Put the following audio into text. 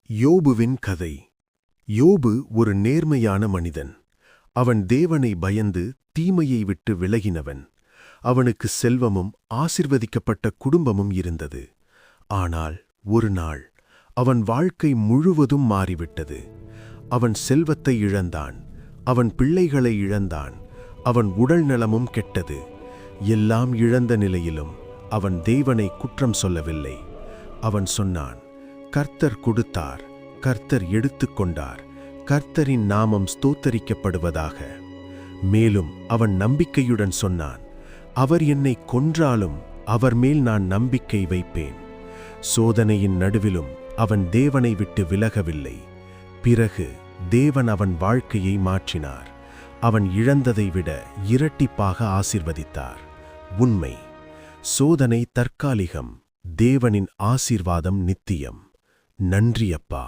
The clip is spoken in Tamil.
யோபுவின் கதை. யோபு ஒரு நேர்மையான மனிதன். அவன் தேவனை பயந்து தீமையை விட்டு விலகினவன். அவனுக்கு செல்வமும் ஆசிர்வதிக்கப்பட்ட குடும்பமும் இருந்தது. ஆனால் ஒரு நாள் அவன் வாழ்க்கை முழுவதும் மாறிவிட்டது. அவன் செல்வத்தை இழந்தான், அவன் பிள்ளைகளை இழந்தான், அவன் உடல் நலமும் கெட்டது. எல்லாம் இழந்த நிலையிலும் அவன் தேவனை குற்றம் சொல்லவில்லை. அவன் சொன்னான், கர்த்தர் கொடுத்தார், கர்த்தர் எடுத்துக்கொண்டார், கர்த்தரின் நாமம் ஸ்தோத்தரிக்கப்படுவதாக. மேலும் அவன் நம்பிக்கையுடன் சொன்னான், அவர் என்னை கொன்றாலும் அவர் மேல் நான் நம்பிக்கை வைப்பேன். சோதனையின் நடுவிலும் அவன் தேவனை விட்டு விலகவில்லை. பிறகு தேவன் அவன் வாழ்க்கையை மாற்றினார். அவன் இழந்ததை விட இரட்டிப்பாக ஆசீர்வதித்தார். உண்மை: சோதனை தற்காலிகம், தேவனின் ஆசீர்வாதம் நித்தியம். நன்றி அப்பா.